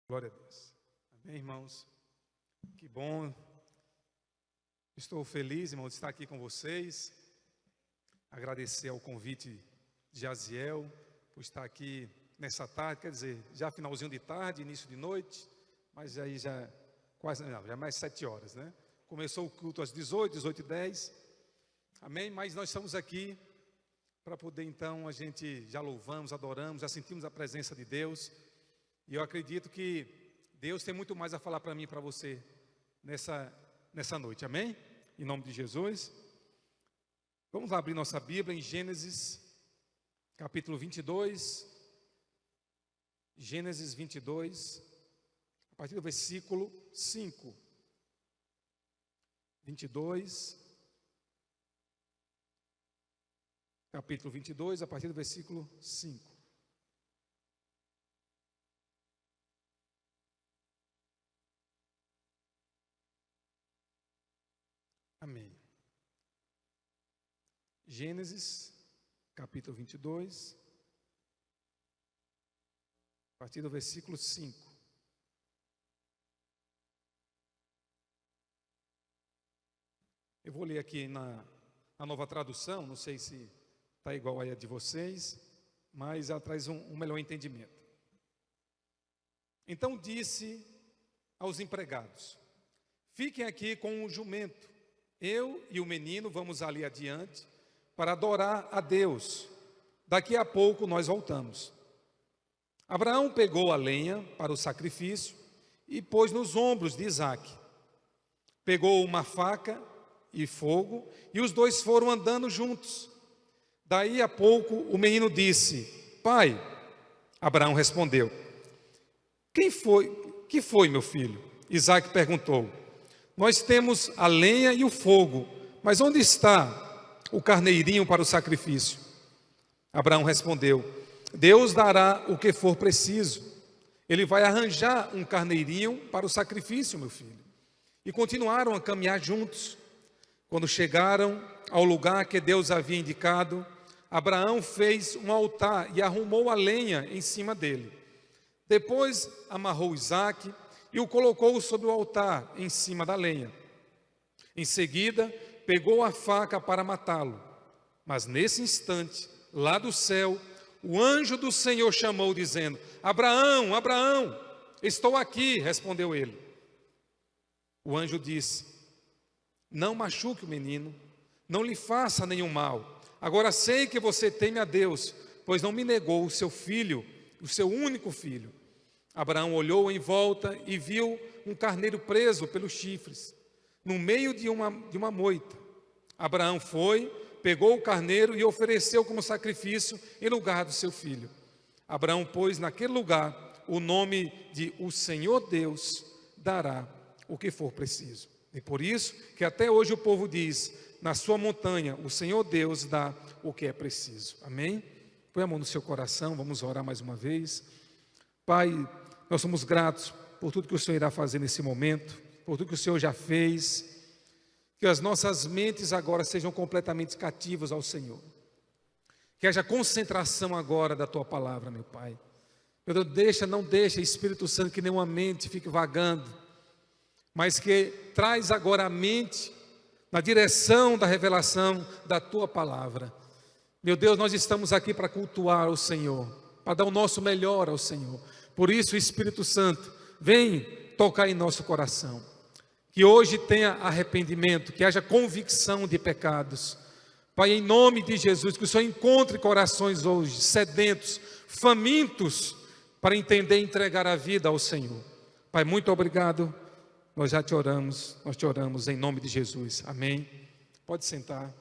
Glória a Deus. Amém, irmãos? Que bom. Estou feliz, irmão, de estar aqui com vocês. Agradecer ao convite de Jaziel por estar aqui nessa tarde, quer dizer, já finalzinho de tarde, início de noite, mas aí já quase, não, já é mais 7 horas, né? Começou o culto às 18, 18h10. Amém? Mas nós estamos aqui para poder, então, a gente já louvamos, adoramos, já sentimos a presença de Deus. E eu acredito que Deus tem muito mais a falar para mim e para você nessa noite, amém? Em nome de Jesus. Vamos lá abrir nossa Bíblia em Gênesis, capítulo 22. Gênesis 22, a partir do versículo 5. 22, capítulo 22, a partir do versículo 5. Amém. Gênesis, capítulo 22, a partir do versículo 5. Eu vou ler aqui na nova tradução, não sei se está igual aí a de vocês, mas ela traz um melhor entendimento. Então disse aos empregados: fiquem aqui com o jumento. Eu e o menino vamos ali adiante para adorar a Deus. Daqui a pouco nós voltamos. Abraão pegou a lenha para o sacrifício e pôs nos ombros de Isaque. Pegou uma faca e fogo e os dois foram andando juntos. Daí a pouco o menino disse: Pai. Abraão respondeu: Que foi, meu filho? Isaque perguntou: Nós temos a lenha e o fogo, mas onde está o carneirinho para o sacrifício? Abraão respondeu: Deus dará o que for preciso. Ele vai arranjar um carneirinho para o sacrifício, meu filho. E continuaram a caminhar juntos. Quando chegaram ao lugar que Deus havia indicado, Abraão fez um altar e arrumou a lenha em cima dele. Depois amarrou Isaque e o colocou sobre o altar, em cima da lenha. Em seguida, pegou a faca para matá-lo. Mas nesse instante, lá do céu, o anjo do Senhor chamou, dizendo: Abraão, Abraão, estou aqui, respondeu ele. O anjo disse: Não machuque o menino, não lhe faça nenhum mal. Agora sei que você teme a Deus, pois não me negou o seu filho, o seu único filho. Abraão olhou em volta e viu um carneiro preso pelos chifres, no meio de uma moita. Abraão foi, pegou o carneiro e ofereceu como sacrifício em lugar do seu filho. Abraão pôs naquele lugar o nome de O Senhor Deus dará o que for preciso. E por isso que até hoje o povo diz: na sua montanha o Senhor Deus dá o que é preciso. Amém? Põe a mão no seu coração, vamos orar mais uma vez. Pai, nós somos gratos por tudo que o Senhor irá fazer nesse momento, por tudo que o Senhor já fez. Que as nossas mentes agora sejam completamente cativas ao Senhor. Que haja concentração agora da Tua palavra, meu Pai. Meu Deus, não deixa, Espírito Santo, que nenhuma mente fique vagando, mas que traz agora a mente na direção da revelação da Tua palavra. Meu Deus, nós estamos aqui para cultuar o Senhor, para dar o nosso melhor ao Senhor. Por isso, Espírito Santo, vem tocar em nosso coração. Que hoje tenha arrependimento, que haja convicção de pecados. Pai, em nome de Jesus, que o Senhor encontre corações hoje sedentos, famintos, para entender e entregar a vida ao Senhor. Pai, muito obrigado. Nós já te oramos, nós te oramos em nome de Jesus. Amém. Pode sentar.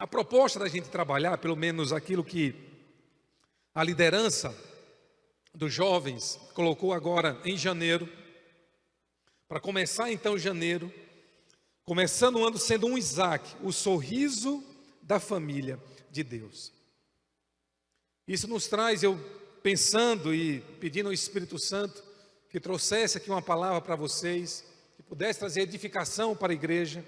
A proposta da gente trabalhar, pelo menos aquilo que a liderança dos jovens colocou agora em janeiro, para começar então janeiro, começando o ano sendo um Isaque, o sorriso da família de Deus. Isso nos traz, eu pensando e pedindo ao Espírito Santo que trouxesse aqui uma palavra para vocês, que pudesse trazer edificação para a igreja,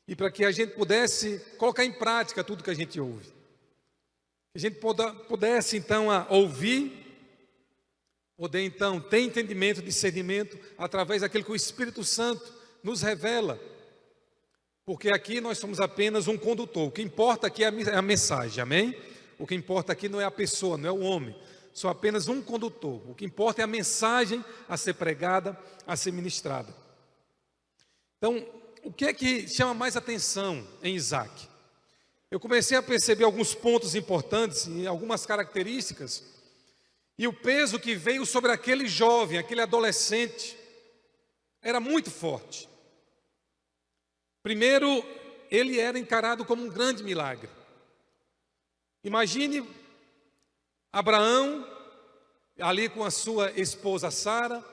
e para que a gente pudesse colocar em prática tudo que a gente ouve. Que a gente pudesse então ouvir, poder então ter entendimento, discernimento, através daquilo que o Espírito Santo nos revela. Porque aqui nós somos apenas um condutor. O que importa aqui é a mensagem, amém? O que importa aqui não é a pessoa, não é o homem. Sou apenas um condutor. O que importa é a mensagem a ser pregada, a ser ministrada. Então, o que é que chama mais atenção em Isaac? Eu comecei a perceber alguns pontos importantes e algumas características, e o peso que veio sobre aquele jovem, aquele adolescente, era muito forte. Primeiro, ele era encarado como um grande milagre. Imagine Abraão ali com a sua esposa Sara,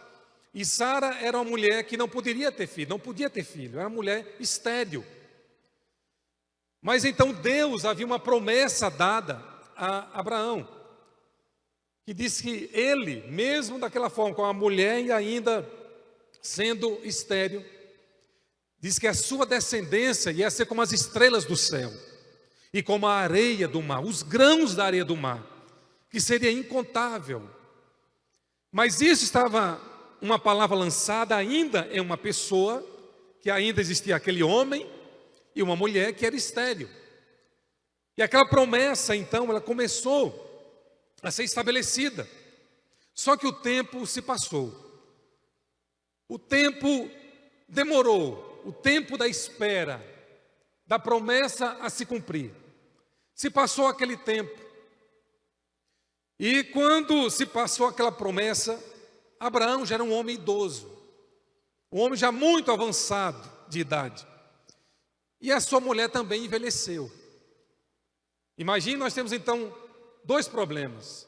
e Sara era uma mulher que não podia ter filho, era uma mulher estéril. Mas então Deus havia uma promessa dada a Abraão, que disse que ele, mesmo daquela forma, com a mulher e ainda sendo estéril, diz que a sua descendência ia ser como as estrelas do céu, e como a areia do mar, os grãos da areia do mar, que seria incontável. Mas isso estava uma palavra lançada ainda em uma pessoa, que ainda existia aquele homem, e uma mulher que era estéril. E aquela promessa, então, ela começou a ser estabelecida. Só que o tempo se passou. O tempo demorou. O tempo da espera, da promessa a se cumprir. Se passou aquele tempo. E quando se passou aquela promessa, Abraão já era um homem idoso. Um homem já muito avançado de idade. E a sua mulher também envelheceu. Imagine, nós temos então dois problemas.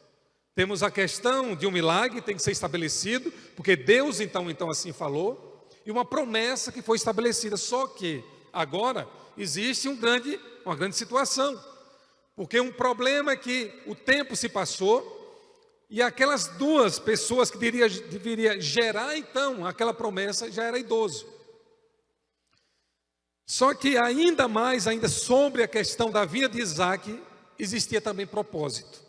Temos a questão de um milagre que tem que ser estabelecido, porque Deus então assim falou, e uma promessa que foi estabelecida. Só que agora existe uma grande situação. Porque um problema é que o tempo se passou, e aquelas duas pessoas que deveria gerar então aquela promessa já era idoso. Só que ainda sobre a questão da vida de Isaac, existia também propósito.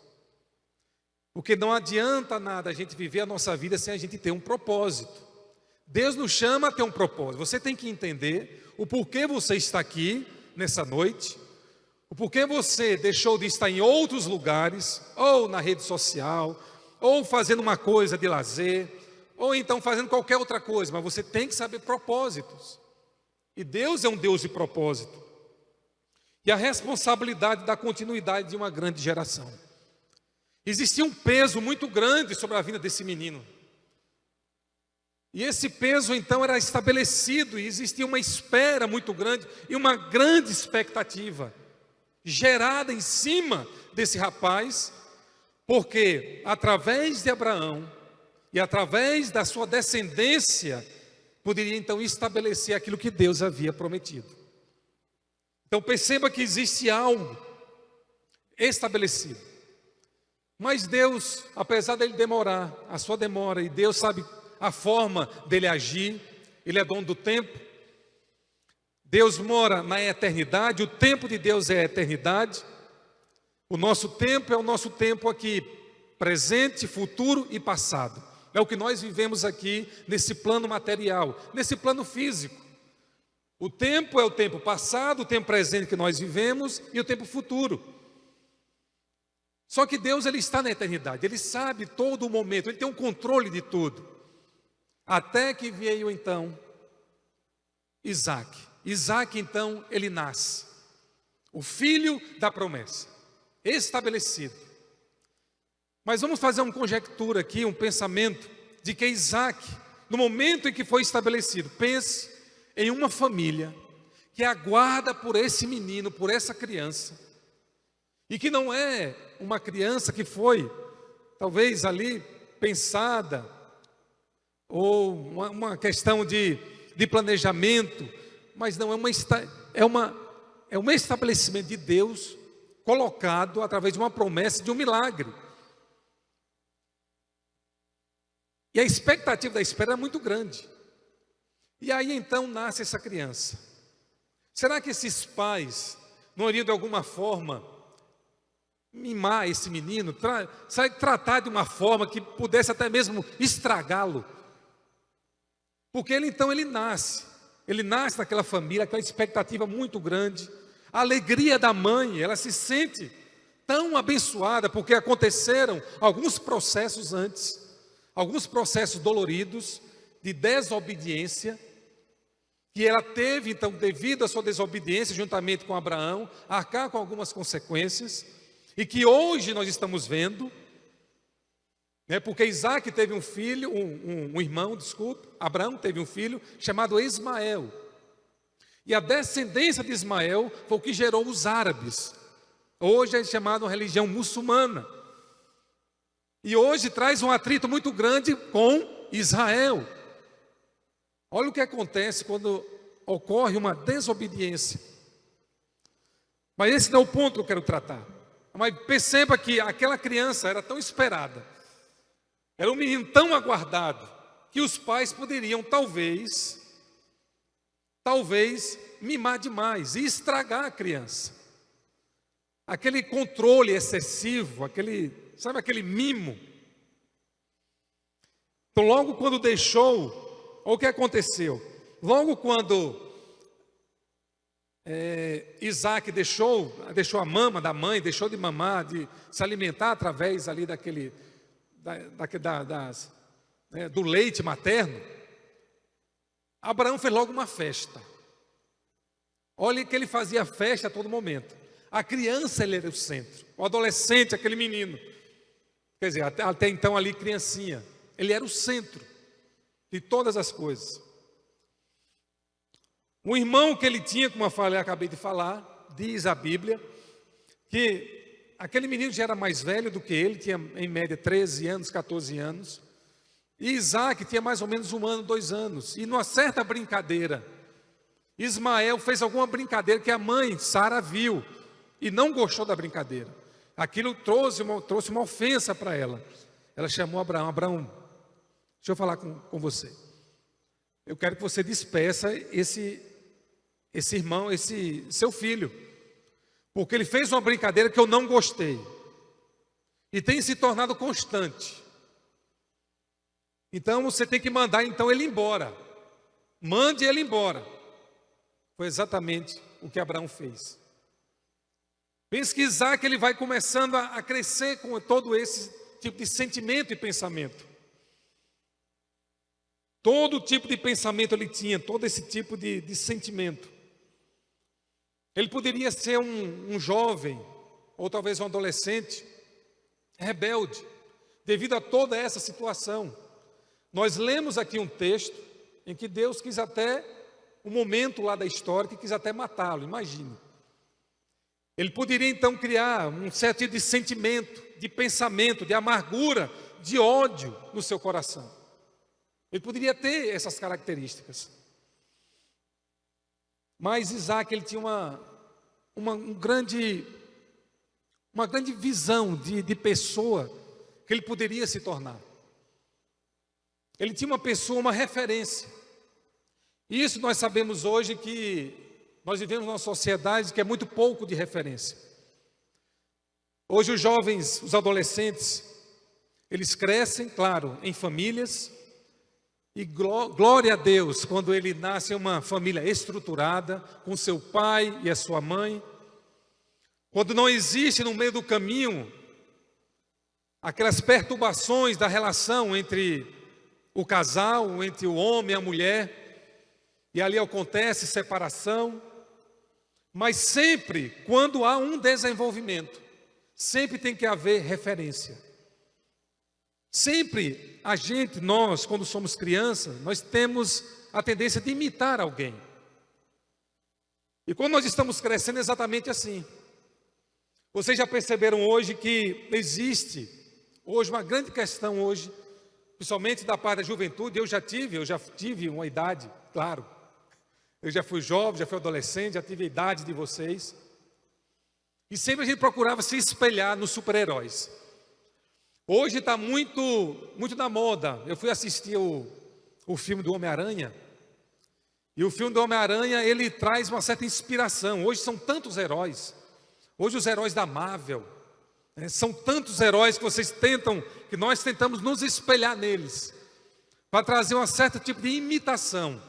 Porque não adianta nada a gente viver a nossa vida sem a gente ter um propósito. Deus nos chama a ter um propósito. Você tem que entender o porquê você está aqui nessa noite, o porquê você deixou de estar em outros lugares, ou na rede social, ou fazendo uma coisa de lazer, ou então fazendo qualquer outra coisa, mas você tem que saber propósitos. E Deus é um Deus de propósito. E a responsabilidade da continuidade de uma grande geração. Existia um peso muito grande sobre a vida desse menino. E esse peso então era estabelecido, e existia uma espera muito grande, e uma grande expectativa, gerada em cima desse rapaz, porque através de Abraão, e através da sua descendência, poderia então estabelecer aquilo que Deus havia prometido. Então perceba que existe algo estabelecido. Mas Deus, apesar dele demorar, a sua demora, e Deus sabe a forma dele agir, ele é dono do tempo. Deus mora na eternidade, o tempo de Deus é a eternidade. O nosso tempo é o nosso tempo aqui, presente, futuro e passado. É o que nós vivemos aqui nesse plano material, nesse plano físico. O tempo é o tempo passado, o tempo presente que nós vivemos e o tempo futuro. Só que Deus, ele está na eternidade, ele sabe todo o momento, ele tem um controle de tudo. Até que veio então Isaac. Isaac então, ele nasce. O filho da promessa, estabelecido. Mas vamos fazer uma conjectura aqui, um pensamento de que Isaac, no momento em que foi estabelecido, pense em uma família que aguarda por esse menino, por essa criança, e que não é uma criança que foi, talvez ali, pensada, ou uma questão de planejamento, mas não é um estabelecimento de Deus colocado através de uma promessa, de um milagre. E a expectativa da espera é muito grande. E aí então nasce essa criança. Será que esses pais não iriam de alguma forma mimar esse menino, tratar de uma forma que pudesse até mesmo estragá-lo. Porque ele nasce naquela família, aquela expectativa muito grande, a alegria da mãe, ela se sente tão abençoada, porque aconteceram alguns processos antes, alguns processos doloridos, de desobediência, que ela teve, então, devido à sua desobediência, juntamente com Abraão, arcar com algumas consequências, e que hoje nós estamos vendo, né, porque Isaac teve um filho, um irmão, Abraão teve um filho chamado Ismael, e a descendência de Ismael foi o que gerou os árabes, hoje é chamada uma religião muçulmana, e hoje traz um atrito muito grande com Israel. Olha o que acontece quando ocorre uma desobediência. Mas esse não é o ponto que eu quero tratar. Mas perceba que aquela criança era tão esperada, era um menino tão aguardado, que os pais poderiam talvez mimar demais e estragar a criança. Aquele controle excessivo, aquele mimo. Então logo quando deixou, olha o que aconteceu. Logo quando Isaac deixou a mama da mãe, deixou de mamar, de se alimentar através ali do leite materno, Abraão fez logo uma festa. Olha que ele fazia festa a todo momento. A criança, ele era o centro. O adolescente, aquele menino, quer dizer, até então ali criancinha, ele era o centro de todas as coisas. O irmão que ele tinha, como eu acabei de falar, diz a Bíblia, que aquele menino já era mais velho do que ele, tinha em média 13 anos, 14 anos, e Isaac tinha mais ou menos 1 ano, 2 anos, e numa certa brincadeira, Ismael fez alguma brincadeira que a mãe, Sara, viu, e não gostou da brincadeira. Aquilo trouxe uma ofensa para ela. Ela chamou Abraão, deixa eu falar com você. Eu quero que você despeça esse irmão, esse seu filho. Porque ele fez uma brincadeira que eu não gostei. E tem se tornado constante. Então você tem que mandar ele embora. Mande ele embora. Foi exatamente o que Abraão fez. Pense que Isaac ele vai começando a crescer com todo esse tipo de sentimento e pensamento. Todo tipo de pensamento ele tinha, todo esse tipo de sentimento. Ele poderia ser um jovem, ou talvez um adolescente, rebelde, devido a toda essa situação. Nós lemos aqui um texto em que Deus quis até, um momento lá da história, que quis até matá-lo, imagine. Ele poderia então criar um certo tipo de sentimento, de pensamento, de amargura, de ódio no seu coração. Ele poderia ter essas características. Mas Isaac, ele tinha uma grande visão de pessoa que ele poderia se tornar. Ele tinha uma pessoa, uma referência. E isso nós sabemos hoje que nós vivemos numa sociedade que é muito pouco de referência. Hoje os jovens, os adolescentes, eles crescem, claro, em famílias. E glória a Deus quando ele nasce em uma família estruturada, com seu pai e a sua mãe. Quando não existe no meio do caminho aquelas perturbações da relação entre o casal, entre o homem e a mulher, e ali acontece separação. Mas sempre, quando há um desenvolvimento, sempre tem que haver referência. Sempre nós, quando somos crianças, nós temos a tendência de imitar alguém. E quando nós estamos crescendo, é exatamente assim. Vocês já perceberam hoje que existe hoje uma grande questão hoje, principalmente da parte da juventude. Eu já tive uma idade, claro. Eu já fui jovem, já fui adolescente, já tive a idade de vocês. E sempre a gente procurava se espelhar nos super-heróis. Hoje está muito na moda. Eu fui assistir o filme do Homem-Aranha. E o filme do Homem-Aranha, ele traz uma certa inspiração. Hoje são tantos heróis. Hoje os heróis da Marvel, São tantos heróis que nós tentamos nos espelhar neles, para trazer um certo tipo de imitação.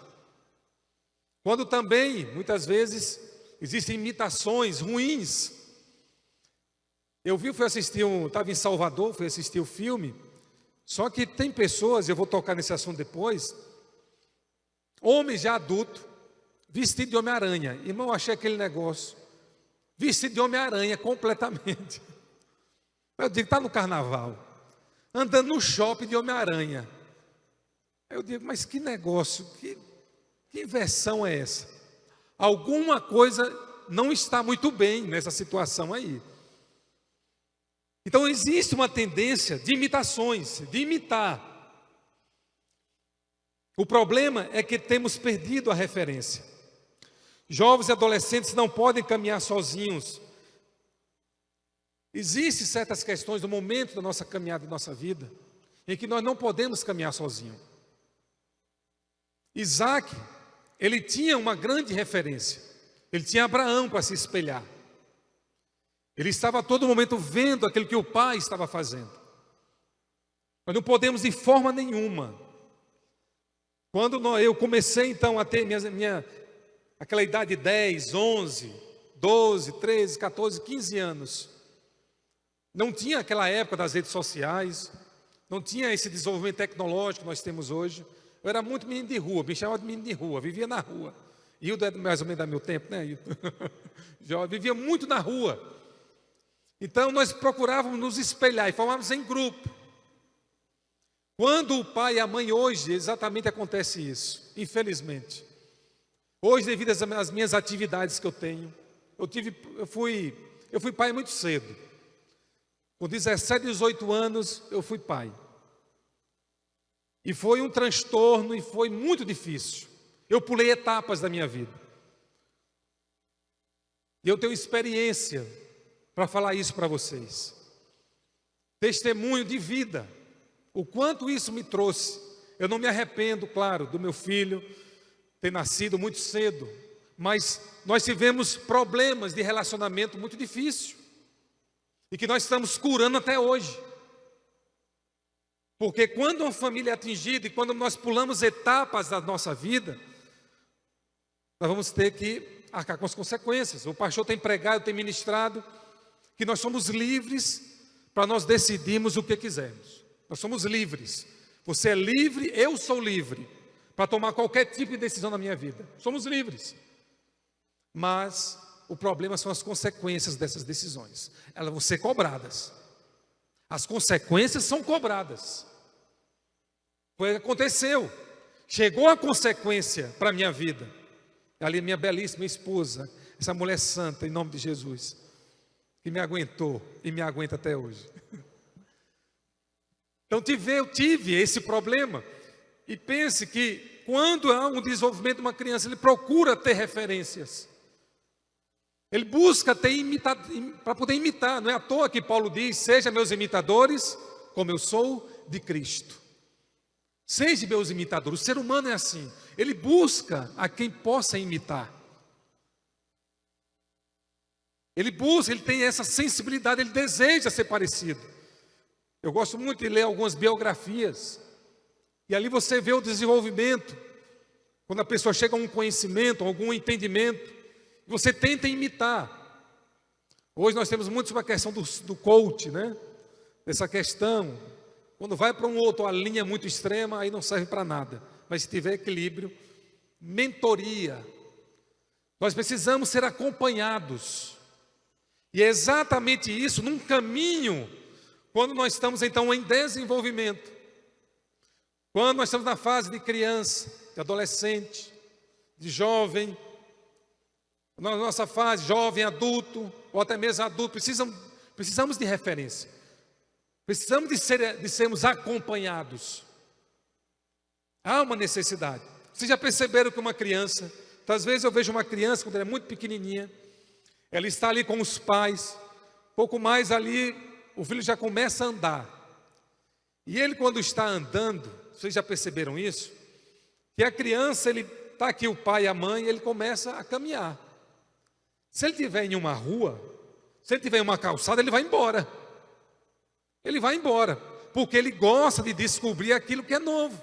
Quando também, muitas vezes, existem imitações ruins. Estava em Salvador, fui assistir o filme, só que tem pessoas, eu vou tocar nesse assunto depois, homens já adultos, vestidos de Homem-Aranha. Irmão, eu achei aquele negócio, vestido de Homem-Aranha completamente. Eu digo, está no carnaval, andando no shopping de Homem-Aranha. Eu digo, mas que negócio, que inversão é essa? Alguma coisa não está muito bem nessa situação aí. Então existe uma tendência de imitações, de imitar. O problema é que temos perdido a referência. Jovens e adolescentes não podem caminhar sozinhos. Existem certas questões no momento da nossa caminhada, da nossa vida, em que nós não podemos caminhar sozinhos. Isaac, ele tinha uma grande referência. Ele tinha Abraão para se espelhar. Ele estava a todo momento vendo aquilo que o pai estava fazendo. Nós não podemos de forma nenhuma. Quando eu comecei então a ter aquela idade de 10, 11, 12, 13, 14, 15 anos, não tinha aquela época das redes sociais, não tinha esse desenvolvimento tecnológico que nós temos hoje. Eu era muito menino de rua, me chamava de menino de rua, vivia na rua. Hildo é mais ou menos do meu tempo, né, Hildo? Já vivia muito na rua. Então nós procurávamos nos espelhar e formávamos em grupo. Quando o pai e a mãe hoje, exatamente acontece isso, infelizmente. Hoje, devido às minhas atividades que eu tenho, eu fui pai muito cedo. Com 17, 18 anos, eu fui pai. E foi um transtorno e foi muito difícil. Eu pulei etapas da minha vida. E eu tenho experiência para falar isso para vocês. Testemunho de vida. O quanto isso me trouxe. Eu não me arrependo, claro, do meu filho ter nascido muito cedo. Mas nós tivemos problemas de relacionamento muito difíceis. E que nós estamos curando até hoje. Porque quando uma família é atingida e quando nós pulamos etapas da nossa vida, nós vamos ter que arcar com as consequências. O pastor tem pregado, tem ministrado, que nós somos livres para nós decidirmos o que quisermos. Nós somos livres. Você é livre, eu sou livre para tomar qualquer tipo de decisão na minha vida. Somos livres. Mas o problema são as consequências dessas decisões. Elas vão ser cobradas. As consequências são cobradas. Foi o que aconteceu. Chegou a consequência para a minha vida. Ali minha belíssima esposa, essa mulher santa, em nome de Jesus, que me aguentou e me aguenta até hoje. Então eu tive esse problema. E pense que quando há um desenvolvimento de uma criança, ele procura ter referências. Ele busca ter para poder imitar. Não é à toa que Paulo diz, seja meus imitadores, como eu sou de Cristo. Seja meus imitadores. O ser humano é assim. Ele busca a quem possa imitar. Ele busca, ele tem essa sensibilidade, ele deseja ser parecido. Eu gosto muito de ler algumas biografias. E ali você vê o desenvolvimento. Quando a pessoa chega a um conhecimento, a algum entendimento, você tenta imitar. Hoje nós temos muito sobre a questão do coach, né? Essa questão. Quando vai para um outro, a linha é muito extrema, aí não serve para nada. Mas se tiver equilíbrio, mentoria. Nós precisamos ser acompanhados. E é exatamente isso, num caminho, quando nós estamos então em desenvolvimento. Quando nós estamos na fase de criança, de adolescente, de jovem, na nossa fase, jovem, adulto, ou até mesmo adulto, precisamos de referência. Precisamos de sermos acompanhados. Há uma necessidade. Vocês já perceberam que uma criança, às vezes eu vejo uma criança, quando ela é muito pequenininha, ela está ali com os pais, pouco mais ali, o filho já começa a andar. E ele quando está andando, vocês já perceberam isso? Que a criança, ele está aqui o pai e a mãe, ele começa a caminhar. Se ele estiver em uma rua, se ele estiver em uma calçada, ele vai embora. ele vai embora, porque ele gosta de descobrir aquilo que é novo.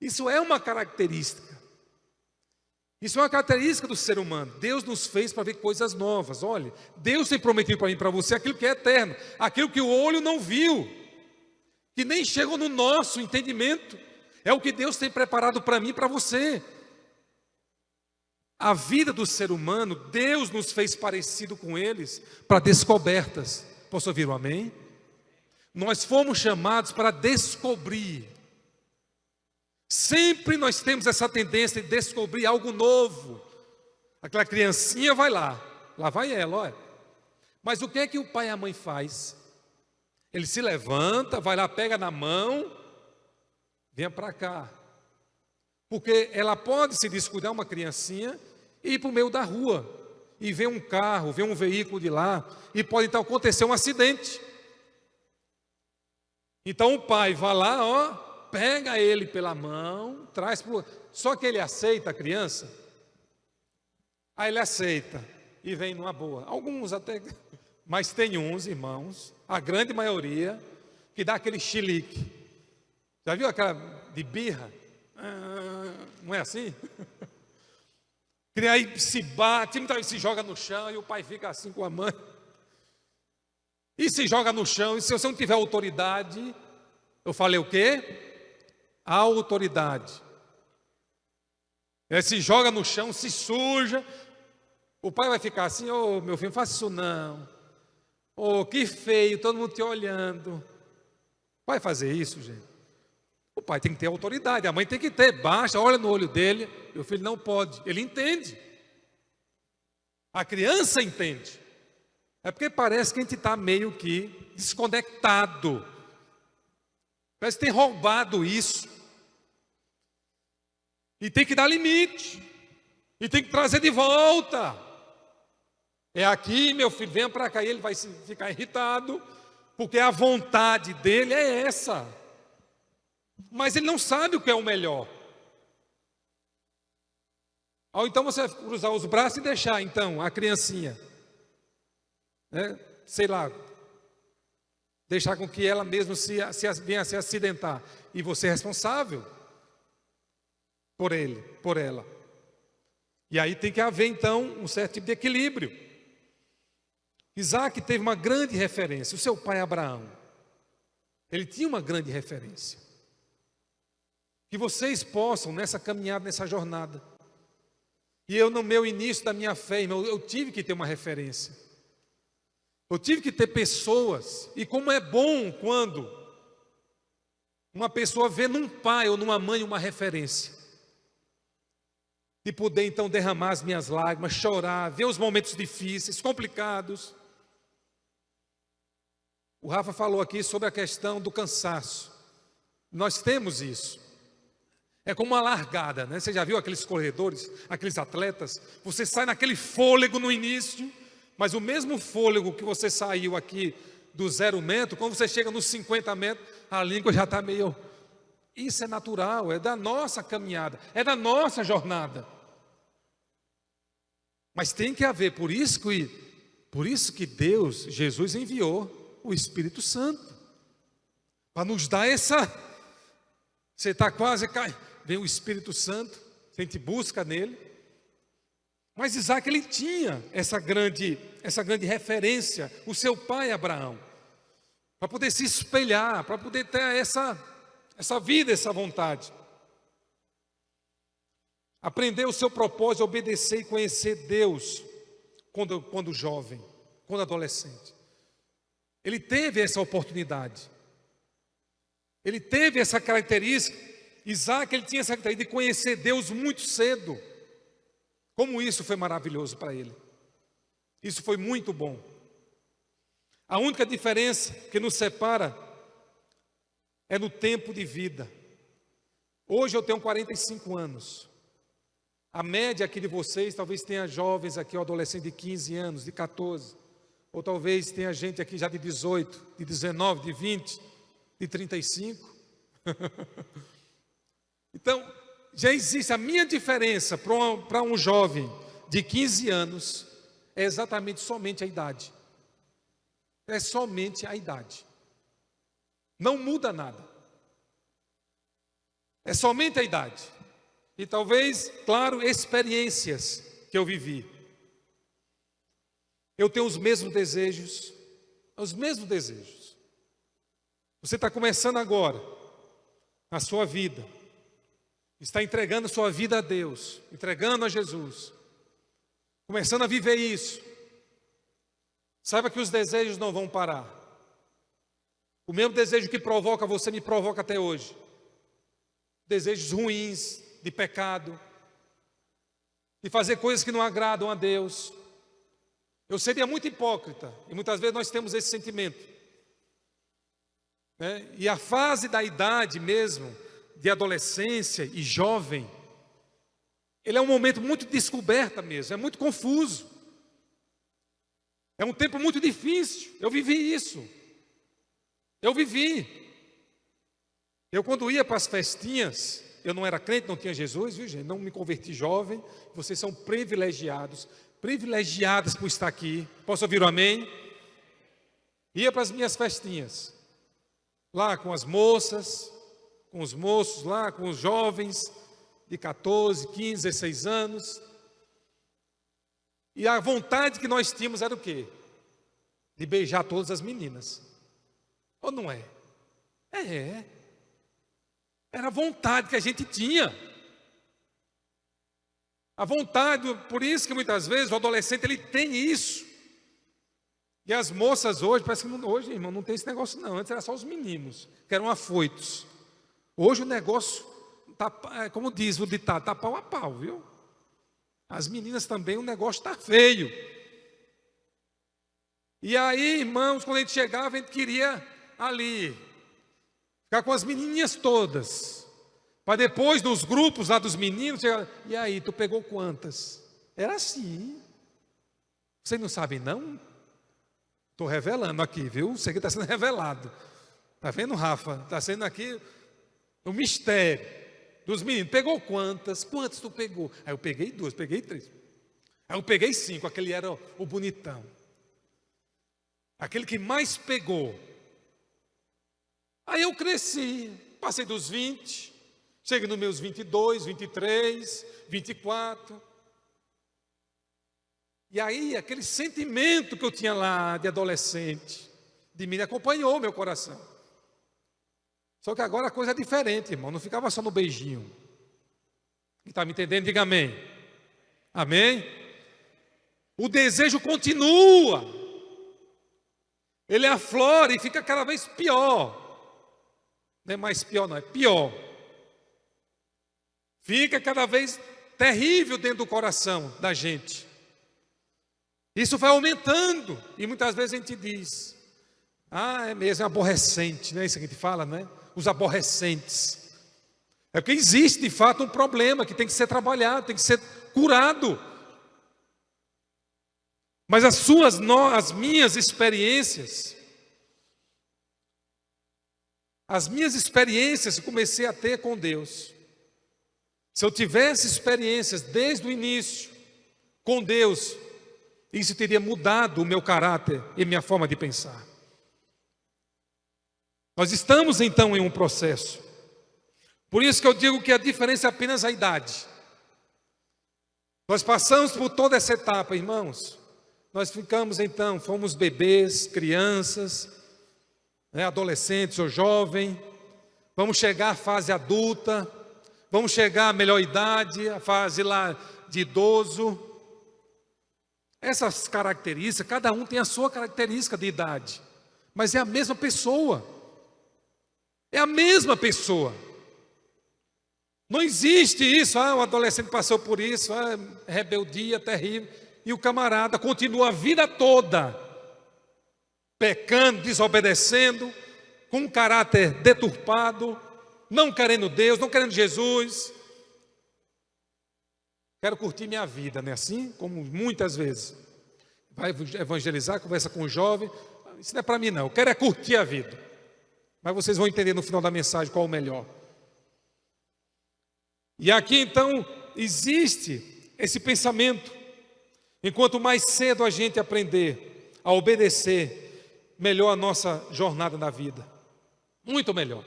Isso é uma característica. Isso é uma característica do ser humano. Deus nos fez para ver coisas novas. Olha, Deus tem prometido para mim e para você aquilo que é eterno, aquilo que o olho não viu, que nem chegou no nosso entendimento. É o que Deus tem preparado para mim e para você. A vida do ser humano, Deus nos fez parecido com eles para descobertas. Posso ouvir um amém? Nós fomos chamados para descobrir. Sempre nós temos essa tendência de descobrir algo novo. Aquela criancinha vai lá vai ela, olha. Mas o que é que o pai e a mãe faz? Ele se levanta, vai lá, pega na mão, venha para cá. Porque ela pode se descuidar, uma criancinha, e ir para o meio da rua, e ver um carro, ver um veículo de lá, e pode então acontecer um acidente. Então o pai vai lá, ó, pega ele pela mão, traz para o... Só que ele aceita a criança. Aí ele aceita e vem numa boa. Alguns até, mas tem uns irmãos, a grande maioria, que dá aquele chilique. Já viu aquela de birra? Não é assim? Que aí se bate, muitas vezes se joga no chão e o pai fica assim com a mãe. E se joga no chão, e se você não tiver autoridade, eu falei o quê? A autoridade. Ele se joga no chão, se suja. O pai vai ficar assim, ô meu filho, não faça isso não. Ô, que feio, todo mundo te olhando. Vai fazer isso, gente? O pai tem que ter autoridade, a mãe tem que ter, baixa, olha no olho dele, meu filho não pode, ele entende. A criança entende. É porque parece que a gente está meio que desconectado. Parece que tem roubado isso. E tem que dar limite. E tem que trazer de volta. É aqui, meu filho, venha para cá. E ele vai ficar irritado, porque a vontade dele é essa. Mas ele não sabe o que é o melhor. Ou então você vai cruzar os braços e deixar, então, a criancinha, né, sei lá, deixar com que ela mesma venha a se acidentar. E você é responsável por ele, por ela. E aí tem que haver, então, um certo tipo de equilíbrio. Isaac teve uma grande referência, o seu pai Abraão. Ele tinha uma grande referência. Que vocês possam, nessa caminhada, nessa jornada. E eu, no meu início da minha fé, irmão, eu tive que ter uma referência. Eu tive que ter pessoas. E como é bom quando uma pessoa vê num pai ou numa mãe uma referência. De poder, então, derramar as minhas lágrimas, chorar, ver os momentos difíceis, complicados. O Rafa falou aqui sobre a questão do cansaço. Nós temos isso. É como uma largada, né? Você já viu aqueles corredores, aqueles atletas? Você sai naquele fôlego no início, mas o mesmo fôlego que você saiu aqui do 0 metro, quando você chega nos 50 metros, a língua já está meio... Isso é natural, é da nossa caminhada, é da nossa jornada. Mas tem que haver, por isso que Deus, Jesus enviou o Espírito Santo, para nos dar essa... Você está quase caindo. Vem o Espírito Santo, a gente busca nele. Mas Isaac, ele tinha essa grande referência, o seu pai Abraão, para poder se espelhar, para poder ter essa vida, essa vontade. Aprender o seu propósito, obedecer e conhecer Deus quando jovem, quando adolescente. Ele teve essa oportunidade. Ele teve essa característica. Isaac, ele tinha essa característica de conhecer Deus muito cedo. Como isso foi maravilhoso para ele. Isso foi muito bom. A única diferença que nos separa é no tempo de vida. Hoje eu tenho 45 anos. A média aqui de vocês, talvez tenha jovens aqui, ou adolescentes de 15 anos, de 14. Ou talvez tenha gente aqui já de 18, de 19, de 20, de 35. Então, já existe a minha diferença para um jovem de 15 anos, é exatamente somente a idade. é somente a idade. Não muda nada. É somente a idade. E talvez, claro, experiências que eu vivi. Eu tenho os mesmos desejos. Os mesmos desejos. Você está começando agora a sua vida. Está entregando a sua vida a Deus. Entregando a Jesus. Começando a viver isso. Saiba que os desejos não vão parar. O mesmo desejo que provoca você me provoca até hoje. Desejos ruins, de pecado, de fazer coisas que não agradam a Deus. Eu seria muito hipócrita, e muitas vezes nós temos esse sentimento, né? E a fase da idade mesmo, de adolescência e jovem, ele é um momento muito de descoberta mesmo, é muito confuso. É um tempo muito difícil, eu vivi isso. Eu vivi. Eu quando ia para as festinhas, eu não era crente, não tinha Jesus, viu gente? Não me converti jovem. Vocês são privilegiados, privilegiadas por estar aqui. Posso ouvir um amém? Ia para as minhas festinhas, lá com as moças, com os moços lá, com os jovens de 14, 15, 16 anos. E a vontade que nós tínhamos era o quê? De beijar todas as meninas. Ou não é? É. Era a vontade que a gente tinha. A vontade, por isso que muitas vezes o adolescente ele tem isso. E as moças hoje, parece que hoje, irmão, não tem esse negócio não. Antes era só os meninos, que eram afoitos. Hoje o negócio, tá, como diz o ditado, tá pau a pau, viu? As meninas também, o negócio está feio. E aí, irmãos, quando a gente chegava, a gente queria ali ficar com as menininhas todas. Para depois, nos grupos lá dos meninos, chegar, e aí, tu pegou quantas? Era assim. Vocês não sabem, não? Estou revelando aqui, viu? Isso aqui está sendo revelado. Está vendo, Rafa? Está sendo aqui o mistério dos meninos. Pegou quantas? Quantas tu pegou? Aí eu peguei 2, peguei 3. Aí eu peguei 5, aquele era o bonitão. Aquele que mais pegou. Aí eu cresci, passei dos 20, cheguei nos meus 22, 23, 24. E aí aquele sentimento que eu tinha lá de adolescente, de mim acompanhou meu coração. Só que agora a coisa é diferente, irmão, não ficava só no beijinho. Quem está me entendendo, diga amém. Amém? O desejo continua. Ele aflora e fica cada vez pior. Não é mais pior, não, é pior. Fica cada vez terrível dentro do coração da gente. Isso vai aumentando. E muitas vezes a gente diz: ah, é mesmo, é aborrecente, não é isso que a gente fala, né? Os aborrecentes. É porque existe de fato um problema que tem que ser trabalhado, tem que ser curado. Mas as minhas experiências eu comecei a ter com Deus. Se eu tivesse experiências desde o início com Deus, isso teria mudado o meu caráter e minha forma de pensar. Nós estamos então em um processo. Por isso que eu digo que a diferença é apenas a idade. Nós passamos por toda essa etapa, irmãos. Nós ficamos então, fomos bebês, crianças, adolescentes ou jovens. Vamos chegar à fase adulta. Vamos chegar à melhor idade, à fase lá de idoso. Essas características, cada um tem a sua característica de idade. Mas é a mesma pessoa. É a mesma pessoa. Não existe isso, o adolescente passou por isso, rebeldia terrível. E o camarada continua a vida toda pecando, desobedecendo, com um caráter deturpado, não querendo Deus, não querendo Jesus. Quero curtir minha vida, não é assim? Como muitas vezes. Vai evangelizar, conversa com o jovem. Isso não é para mim não, eu quero é curtir a vida. Mas vocês vão entender no final da mensagem qual é o melhor. E aqui então existe esse pensamento. Enquanto mais cedo a gente aprender a obedecer melhor a nossa jornada na vida. Muito melhor.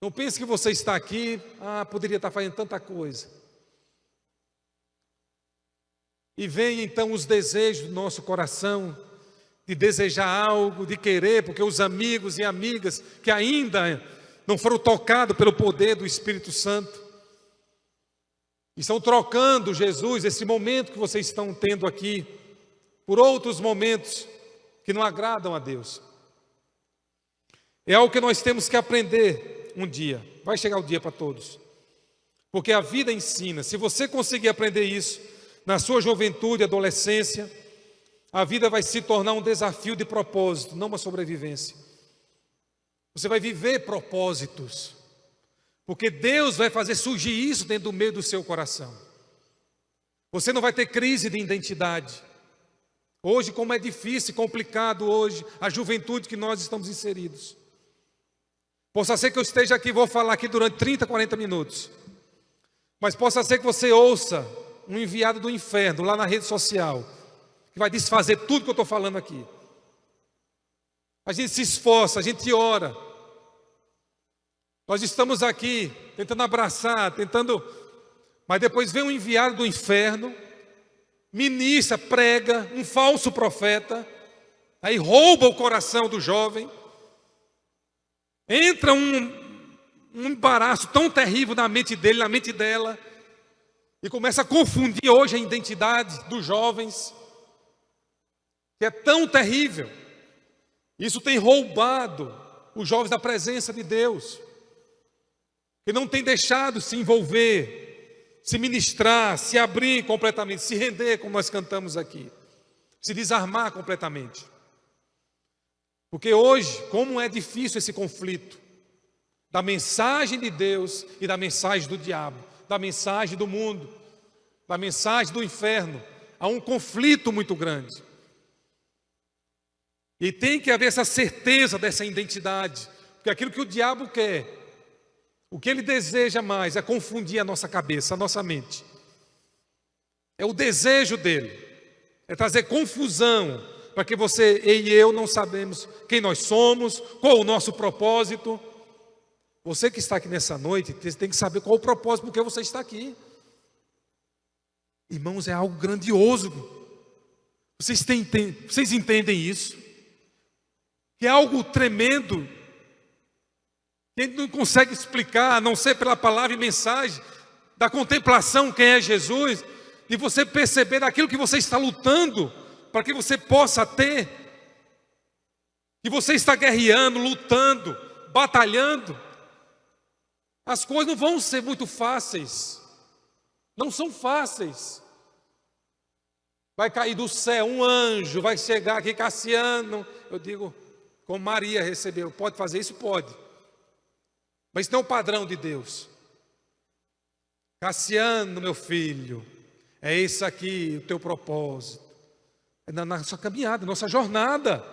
Não pense que você está aqui, poderia estar fazendo tanta coisa. E vem então os desejos do nosso coração, de desejar algo, de querer, porque os amigos e amigas que ainda não foram tocados pelo poder do Espírito Santo, estão trocando Jesus, esse momento que vocês estão tendo aqui, por outros momentos que não agradam a Deus. É algo que nós temos que aprender um dia. Vai chegar o dia para todos. Porque a vida ensina. Se você conseguir aprender isso na sua juventude, adolescência, a vida vai se tornar um desafio de propósito, não uma sobrevivência. Você vai viver propósitos. Porque Deus vai fazer surgir isso dentro do meio do seu coração. Você não vai ter crise de identidade. Hoje, como é difícil e complicado hoje, a juventude que nós estamos inseridos. Possa ser que eu esteja aqui, vou falar aqui durante 30, 40 minutos. Mas possa ser que você ouça um enviado do inferno lá na rede social, que vai desfazer tudo que eu estou falando aqui. A gente se esforça, a gente ora. Nós estamos aqui tentando abraçar, mas depois vem um enviado do inferno, ministra, prega, um falso profeta, aí rouba o coração do jovem. Entra um embaraço tão terrível na mente dele, na mente dela, e começa a confundir hoje a identidade dos jovens, que é tão terrível. Isso tem roubado os jovens da presença de Deus, que não tem deixado se envolver, se ministrar, se abrir completamente, se render, como nós cantamos aqui, se desarmar completamente. Porque hoje, como é difícil esse conflito da mensagem de Deus e da mensagem do diabo, da mensagem do mundo, da mensagem do inferno, há um conflito muito grande. E tem que haver essa certeza dessa identidade, porque aquilo que o diabo quer, o que ele deseja mais é confundir a nossa cabeça, a nossa mente. É o desejo dele, é trazer confusão, para que você e eu não sabemos quem nós somos, qual o nosso propósito. Você que está aqui nessa noite, tem que saber qual o propósito, porque você está aqui. Irmãos, é algo grandioso. Vocês entendem isso? Que é algo tremendo, que a gente não consegue explicar, a não ser pela palavra e mensagem, da contemplação quem é Jesus, e você perceber daquilo que você está lutando, para que você possa ter, que você está guerreando, lutando, batalhando. As coisas não vão ser muito fáceis, não são fáceis. Vai cair do céu um anjo, vai chegar aqui, Cassiano, eu digo, como Maria recebeu, pode fazer isso? Pode, mas isso não é o padrão de Deus. Cassiano, meu filho, é isso aqui o teu propósito. Na nossa caminhada, nossa jornada.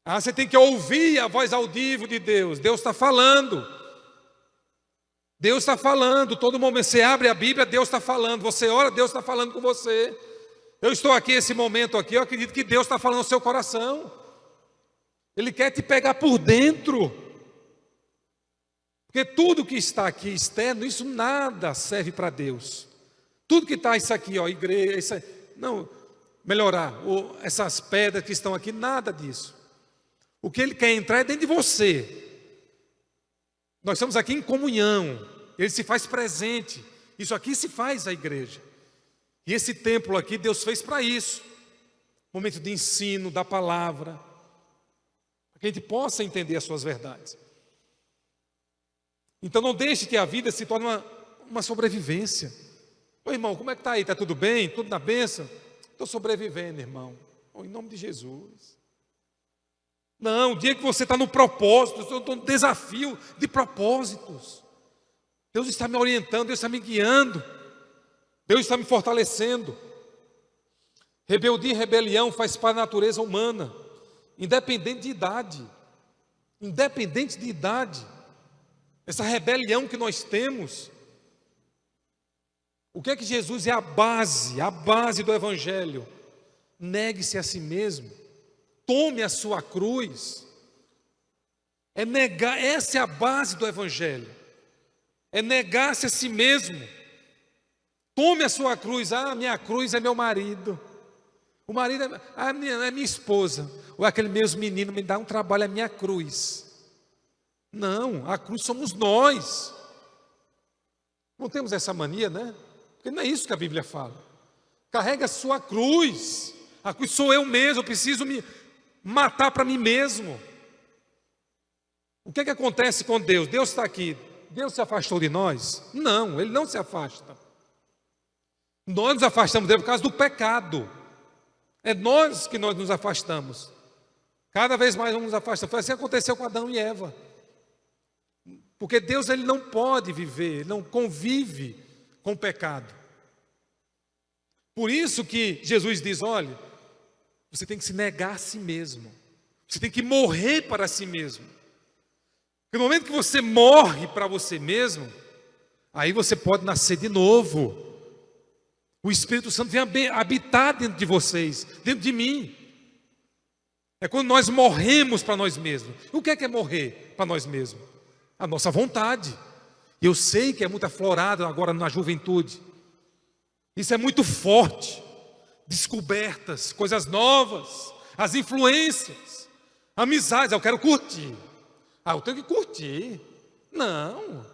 Você tem que ouvir a voz audível de Deus. Deus está falando. Deus está falando. Todo momento você abre a Bíblia, Deus está falando. Você ora, Deus está falando com você. Eu estou aqui, esse momento aqui, eu acredito que Deus está falando no seu coração. Ele quer te pegar por dentro. Porque tudo que está aqui externo, isso nada serve para Deus. Tudo que está isso aqui, igreja, isso não, melhorar, essas pedras que estão aqui, nada disso. O que Ele quer entrar é dentro de você. Nós estamos aqui em comunhão, Ele se faz presente. Isso aqui se faz a igreja. E esse templo aqui, Deus fez para isso. Momento de ensino, da palavra, para que a gente possa entender as suas verdades. Então não deixe que a vida se torne uma sobrevivência. Ô irmão, como é que está aí? Está tudo bem? Tudo na bênção? Estou sobrevivendo, irmão. Em nome de Jesus. Não, o dia que você está no propósito, eu estou no desafio de propósitos. Deus está me orientando, Deus está me guiando. Deus está me fortalecendo. Rebeldia e rebelião faz parte da natureza humana, independente de idade. Independente de idade. Essa rebelião que nós temos. O que é que Jesus é a base do Evangelho? negue-se a si mesmo, tome a sua cruz. É negar, essa é a base do Evangelho. É negar-se a si mesmo. Tome a sua cruz. Ah, minha cruz é meu marido. O marido é minha esposa. Ou aquele meus meninos me dá um trabalho, é minha cruz. Não, a cruz somos nós. Não temos essa mania, né? Porque não é isso que a Bíblia fala. Carrega a sua cruz. A cruz sou eu mesmo, eu preciso me matar para mim mesmo. O que acontece com Deus? Deus está aqui. Deus se afastou de nós? Não, Ele não se afasta. Nós nos afastamos dele por causa do pecado. É nós que nós nos afastamos. Cada vez mais vamos nos afastando. Foi assim que aconteceu com Adão e Eva. Porque Deus, Ele não pode viver, Ele não convive com o pecado. Por isso que Jesus diz, olha, você tem que se negar a si mesmo. Você tem que morrer para si mesmo. Porque no momento que você morre para você mesmo, aí você pode nascer de novo. O Espírito Santo vem habitar dentro de vocês, dentro de mim. É quando nós morremos para nós mesmos. O que é morrer para nós mesmos? A nossa vontade. E eu sei que é muito aflorado agora na juventude. Isso é muito forte. Descobertas, coisas novas, as influências, amizades. Eu quero curtir. Ah, eu tenho que curtir. Não.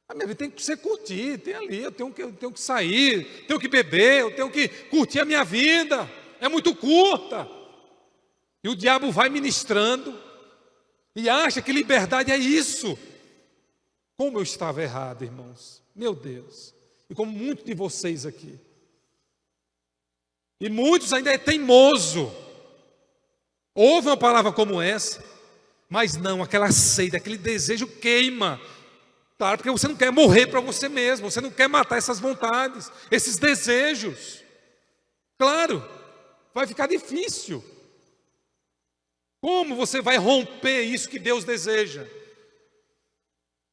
A minha vida tem que ser curtir. Tem ali, eu tenho que sair, tenho que beber, eu tenho que curtir a minha vida. É muito curta. E o diabo vai ministrando e acha que liberdade é isso. Como eu estava errado, irmãos. Meu Deus. E como muitos de vocês aqui. E muitos ainda é teimoso. Ouve uma palavra como essa, mas não, aquela sede, aquele desejo queima. Claro, porque você não quer morrer para você mesmo, você não quer matar essas vontades, esses desejos. Claro, vai ficar difícil. Como você vai romper isso que Deus deseja?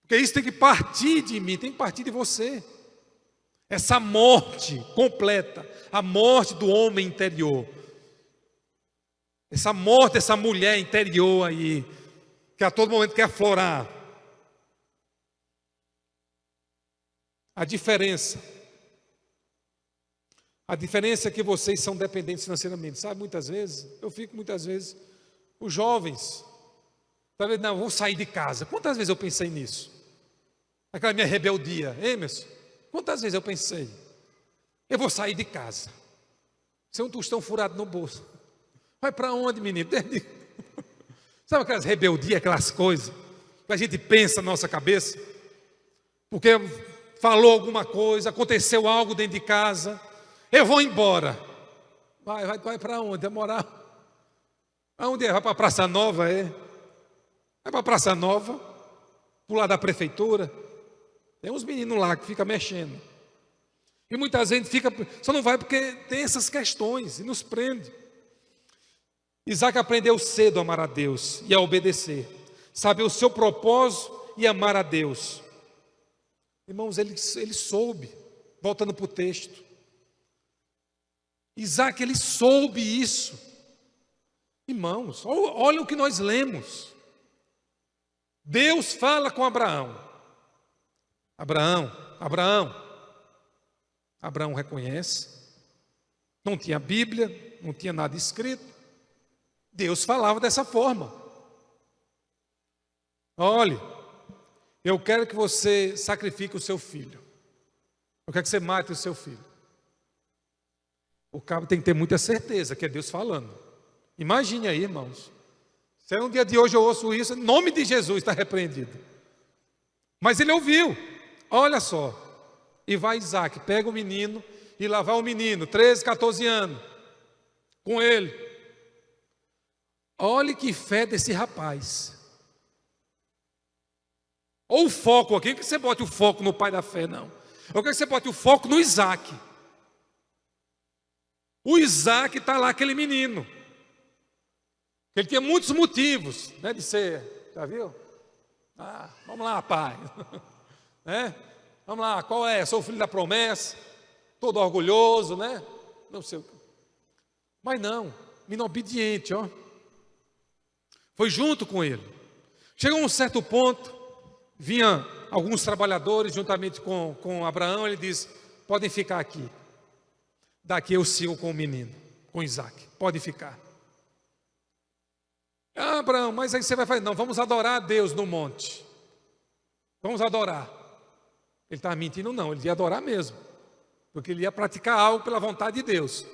Porque isso tem que partir de mim, tem que partir de você. Essa morte completa, a morte do homem interior. Essa morte dessa mulher interior aí, que a todo momento quer aflorar. A diferença é que vocês são dependentes financeiramente. Sabe, muitas vezes, os jovens, talvez, não, vou sair de casa. Quantas vezes eu pensei nisso? Aquela minha rebeldia, Emerson, quantas vezes eu pensei? Eu vou sair de casa. Sem um tostão furado no bolso. Vai para onde, menino? Sabe aquelas rebeldias, aquelas coisas que a gente pensa na nossa cabeça? Porque falou alguma coisa, aconteceu algo dentro de casa, eu vou embora. Vai para onde? Vai morar? Aonde é? Vai para a Praça Nova, é? Vai para a Praça Nova, pro lado da prefeitura. Tem uns meninos lá que ficam mexendo. E muitas vezes só não vai porque tem essas questões e nos prende. Isaac aprendeu cedo a amar a Deus e a obedecer, saber o seu propósito e amar a Deus. Irmãos, ele soube, voltando para o texto. Isaac, ele soube isso. Irmãos, olha o que nós lemos. Deus fala com Abraão. Abraão reconhece. Não tinha Bíblia, não tinha nada escrito. Deus falava dessa forma. Olhe, eu quero que você sacrifique o seu filho. Eu quero que você mate o seu filho. O cabo tem que ter muita certeza que é Deus falando. Imagine aí, irmãos. Se no dia de hoje eu ouço isso, em nome de Jesus está repreendido. Mas ele ouviu. Olha só. E vai Isaac, pega o menino e lá vai o menino, 13, 14 anos, com ele. Olhe que fé desse rapaz. Ou o foco aqui, não que você bote o foco no pai da fé, não. Eu quero que você bote o foco no Isaac. O Isaac está lá, aquele menino. Ele tinha muitos motivos, né, de ser, já viu? Vamos lá, pai. Né? Vamos lá, qual é? Sou o filho da promessa, todo orgulhoso, né? Não sei o que. Mas não, menino obediente, ó. Foi junto com ele. Chegou a um certo ponto, vinha alguns trabalhadores juntamente com Abraão, ele disse: podem ficar aqui. Daqui eu sigo com o menino, com Isaac. Pode ficar. Ah, Abraão, mas aí você vai fazer, não, vamos adorar a Deus no monte. Vamos adorar. Ele estava mentindo? Não, ele ia adorar mesmo. Porque ele ia praticar algo pela vontade de Deus.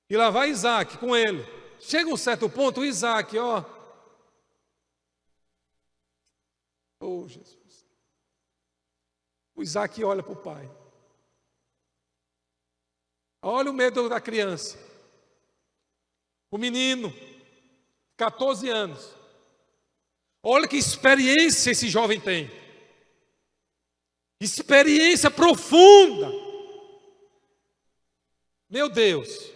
E lá vai Isaac com ele. Chega um certo ponto, o Isaac, ó. Oh, Jesus. O Isaac olha para o pai. Olha o medo da criança. O menino, 14 anos. Olha que experiência esse jovem tem. Experiência profunda. Meu Deus.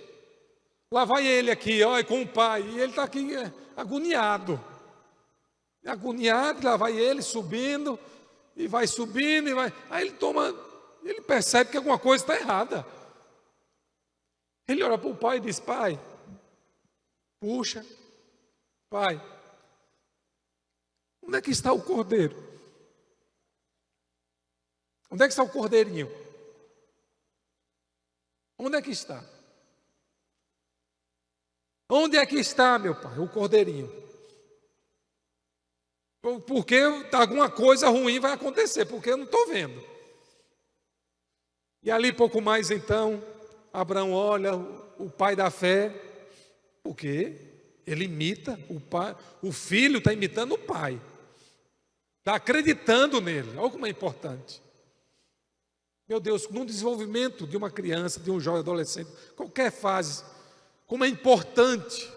Lá vai ele aqui, ó, com o pai. E ele está aqui agoniado. Agoniado, lá vai ele subindo. E vai subindo, e vai. Aí ele percebe que alguma coisa está errada. Ele olha para o pai e diz: pai, puxa, pai, onde é que está o cordeiro? Onde é que está o cordeirinho? Onde é que está? Onde é que está, meu pai, o cordeirinho? Porque alguma coisa ruim vai acontecer, porque eu não estou vendo. E ali pouco mais então, Abraão olha o pai da fé, porque ele imita o pai, o filho está imitando o pai, está acreditando nele. Olha como é importante. Meu Deus, no desenvolvimento de uma criança, de um jovem adolescente, qualquer fase, como é importante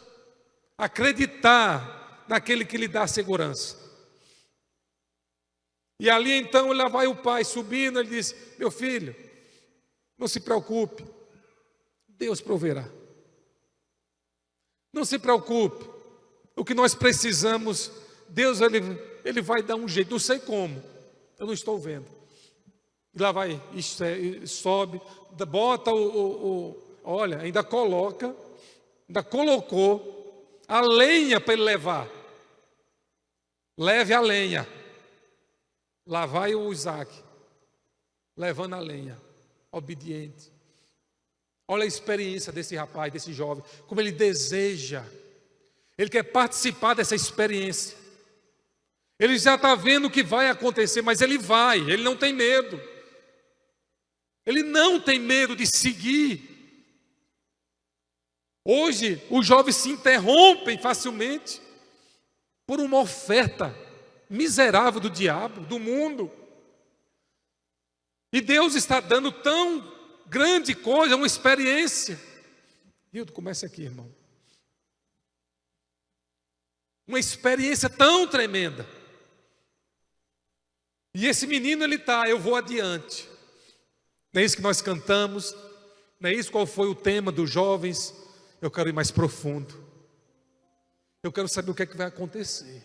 acreditar naquele que lhe dá segurança. E ali então lá vai o pai subindo, ele diz: meu filho, não se preocupe, Deus proverá. Não se preocupe, o que nós precisamos, Deus ele vai dar um jeito, não sei como, eu não estou vendo. E lá vai, sobe, bota olha, ainda colocou a lenha para ele levar. Leve a lenha. Lá vai o Isaac, levando a lenha, obediente. Olha a experiência desse rapaz, desse jovem, como ele deseja, ele quer participar dessa experiência. Ele já está vendo o que vai acontecer, mas ele vai, ele não tem medo. Ele não tem medo de seguir. Hoje, os jovens se interrompem facilmente por uma oferta miserável do diabo, do mundo. E Deus está dando tão grande coisa, uma experiência. Hildo, comece aqui, irmão. Uma experiência tão tremenda. E esse menino, ele está, eu vou adiante. Não é isso que nós cantamos? Não é isso qual foi o tema dos jovens? Eu quero ir mais profundo. Eu quero saber o que é que vai acontecer.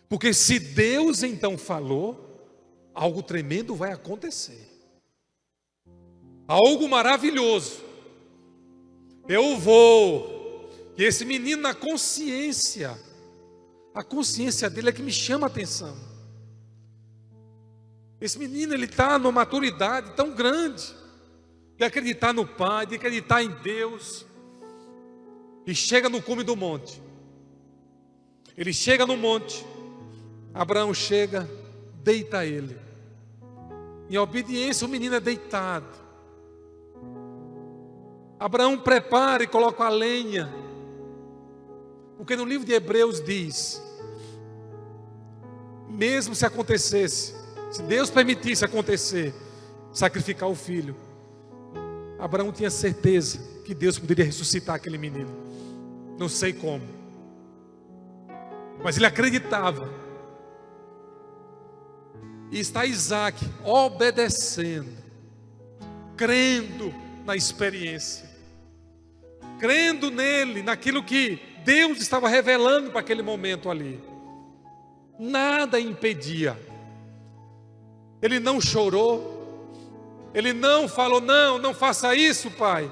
Porque se Deus então falou, algo tremendo vai acontecer. Algo maravilhoso. Eu vou. E esse menino na consciência, a consciência dele é que me chama a atenção. Esse menino, ele está numa maturidade tão grande, de acreditar no Pai, de acreditar em Deus. E chega no cume do monte. Ele chega no monte. Abraão chega, deita ele. Em obediência, o menino é deitado. Abraão prepara e coloca a lenha. Porque no livro de Hebreus diz: mesmo se acontecesse, se Deus permitisse acontecer, sacrificar o filho, Abraão tinha certeza que Deus poderia ressuscitar aquele menino. Não sei como, mas ele acreditava. E está Isaac obedecendo, crendo na experiência, crendo nele, naquilo que Deus estava revelando para aquele momento ali. Nada impedia. Ele não chorou, ele não falou: não faça isso, pai.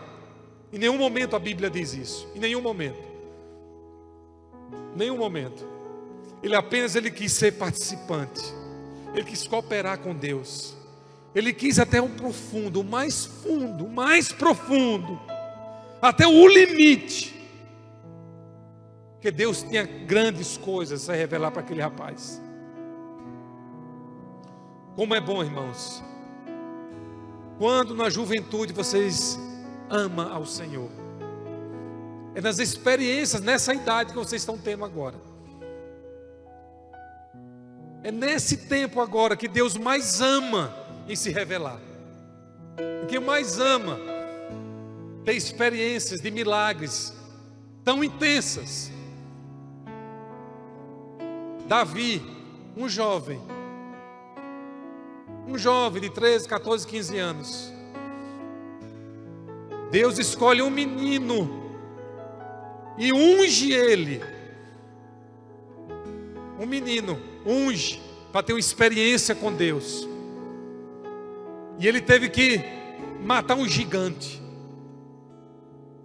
Em nenhum momento a Bíblia diz isso. Em nenhum momento. Nenhum momento. Ele quis ser participante. Ele quis cooperar com Deus. Ele quis até o profundo, o mais profundo, até o limite. Porque Deus tinha grandes coisas a revelar para aquele rapaz. Como é bom, irmãos, quando na juventude vocês amam ao Senhor. É nas experiências, nessa idade que vocês estão tendo agora. É nesse tempo agora que Deus mais ama em se revelar. O que mais ama ter experiências de milagres tão intensas. Davi, um jovem de 13, 14, 15 anos. Deus escolhe um menino e unge ele. Um menino unge para ter uma experiência com Deus. E ele teve que matar um gigante.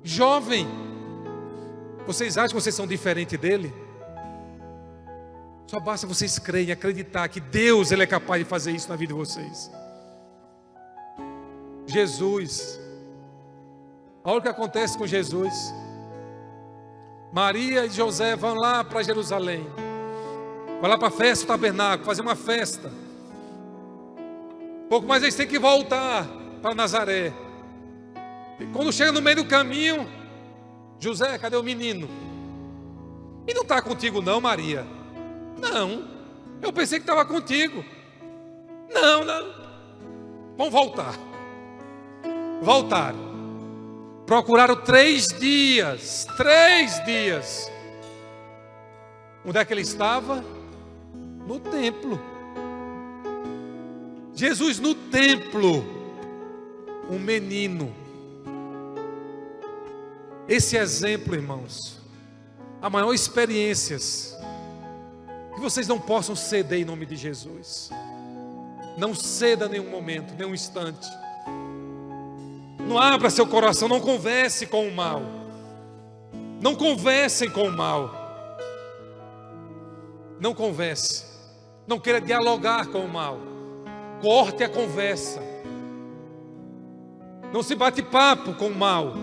Jovem, vocês acham que vocês são diferentes dele? Só basta vocês crerem e acreditar que Deus ele é capaz de fazer isso na vida de vocês. Jesus, olha o que acontece com Jesus. Maria e José vão lá para Jerusalém. Vai lá para a festa do tabernáculo, fazer uma festa. Pouco mais eles têm que voltar para Nazaré. E quando chega no meio do caminho, José, cadê o menino? E não está contigo não, Maria? Não, eu pensei que estava contigo. Não. Vamos voltar. Voltaram. Procuraram 3 dias. 3 dias. Onde é que ele estava? No templo. Jesus no templo. Um menino. Esse exemplo, irmãos, a maior experiências que vocês não possam ceder em nome de Jesus. Não ceda nenhum momento, nenhum instante. Não abra seu coração, não converse com o mal. Não conversem com o mal. Não converse. Não queira dialogar com o mal. Corte a conversa. Não se bate papo com o mal.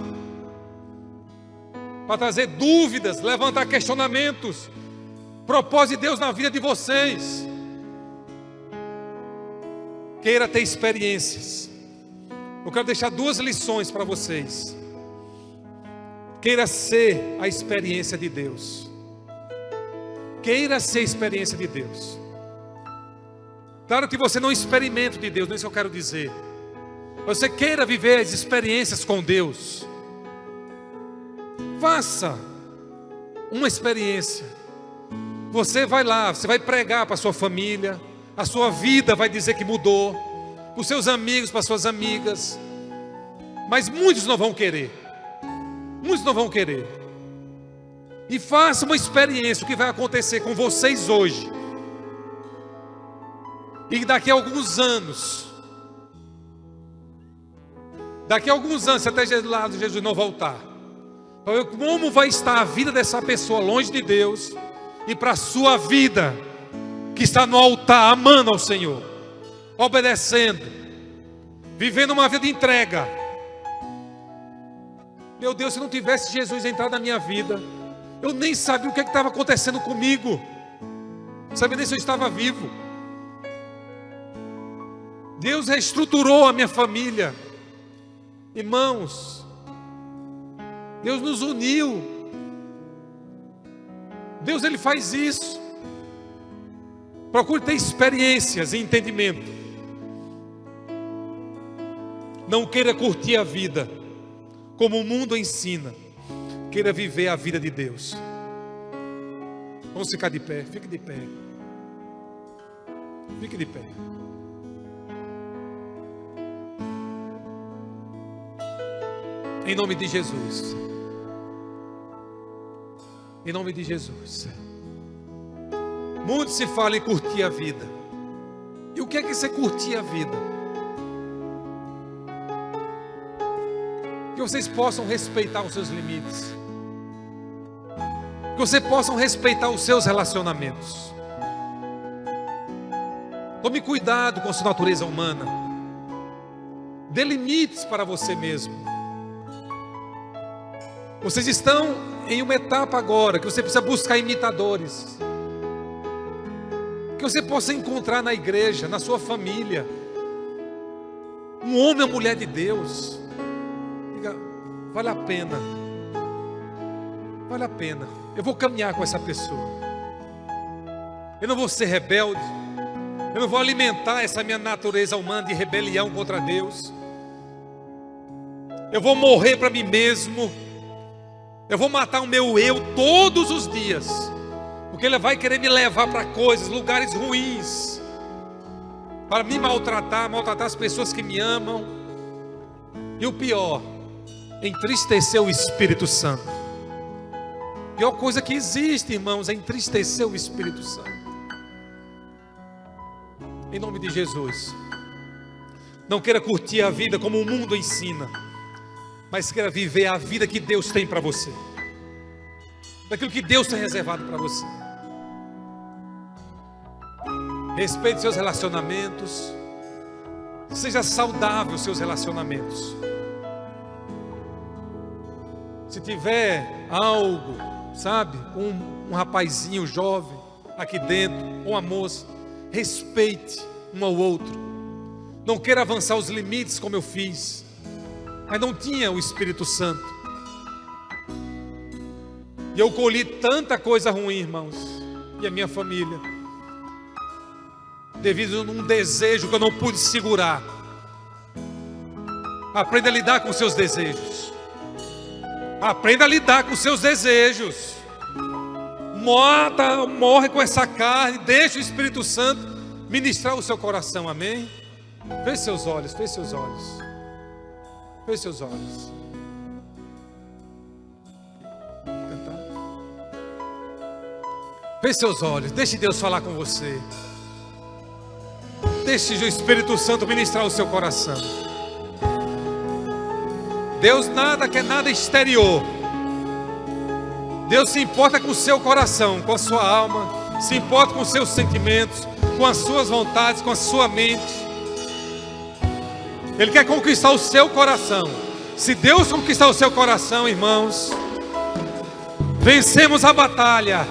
Para trazer dúvidas, levantar questionamentos. Propósito de Deus na vida de vocês. Queira ter experiências. Eu quero deixar 2 lições para vocês. Queira ser a experiência de Deus. Queira ser a experiência de Deus. Claro que você não experimenta de Deus, não é isso que eu quero dizer. Você queira viver as experiências com Deus. Faça uma experiência. Você vai lá, você vai pregar para a sua família. A sua vida vai dizer que mudou. Para os seus amigos, para as suas amigas. Mas muitos não vão querer. Muitos não vão querer. E faça uma experiência, o que vai acontecer com vocês hoje. E daqui a alguns anos. Daqui a alguns anos, se até Jesus não voltar. Para ver como vai estar a vida dessa pessoa longe de Deus. E para a sua vida, que está no altar, amando ao Senhor, obedecendo, vivendo uma vida de entrega. Meu Deus, se não tivesse Jesus entrado na minha vida, eu nem sabia o que estava acontecendo comigo. Não sabia nem se eu estava vivo. Deus reestruturou a minha família. Irmãos, Deus nos uniu. Deus ele faz isso. Procure ter experiências e entendimento. Não queira curtir a vida como o mundo ensina. Queira viver a vida de Deus. Vamos ficar de pé. Fique de pé. Fique de pé. Em nome de Jesus. Em nome de Jesus. Muito se fala em curtir a vida. E o que é você curtir a vida? Que vocês possam respeitar os seus limites. Que vocês possam respeitar os seus relacionamentos. Tome cuidado com a sua natureza humana. Dê limites para você mesmo. Vocês estão em uma etapa agora que você precisa buscar imitadores. Que você possa encontrar na igreja, na sua família, um homem ou mulher de Deus. Diga, vale a pena. Vale a pena. Eu vou caminhar com essa pessoa. Eu não vou ser rebelde. Eu não vou alimentar essa minha natureza humana de rebelião contra Deus. Eu vou morrer para mim mesmo. Eu vou matar o meu eu todos os dias. Porque ele vai querer me levar para coisas, lugares ruins. Para me maltratar as pessoas que me amam. E o pior, entristecer o Espírito Santo. A pior coisa que existe, irmãos, é entristecer o Espírito Santo. Em nome de Jesus. Não queira curtir a vida como o mundo ensina, mas queira viver a vida que Deus tem para você. Daquilo que Deus tem reservado para você. Respeite seus relacionamentos. Seja saudável os seus relacionamentos. Se tiver algo, sabe, um rapazinho jovem aqui dentro, ou uma moça, respeite um ao outro. Não queira avançar os limites como eu fiz, mas não tinha o Espírito Santo. E eu colhi tanta coisa ruim, irmãos, e a minha família, devido a um desejo que eu não pude segurar. Aprenda a lidar com os seus desejos. Aprenda a lidar com os seus desejos. Morre com essa carne. Deixa o Espírito Santo ministrar o seu coração, amém? Feche seus olhos, feche seus olhos. Feche seus olhos. Cantar. Feche seus olhos, deixe Deus falar com você. Deixe o Espírito Santo ministrar o seu coração. Deus quer nada exterior. Deus se importa com o seu coração, com a sua alma, se importa com os seus sentimentos, com as suas vontades, com a sua mente. Ele quer conquistar o seu coração. Se Deus conquistar o seu coração, irmãos, vencemos a batalha.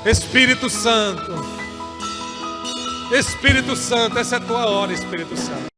Espírito Santo, essa é a tua hora, Espírito Santo.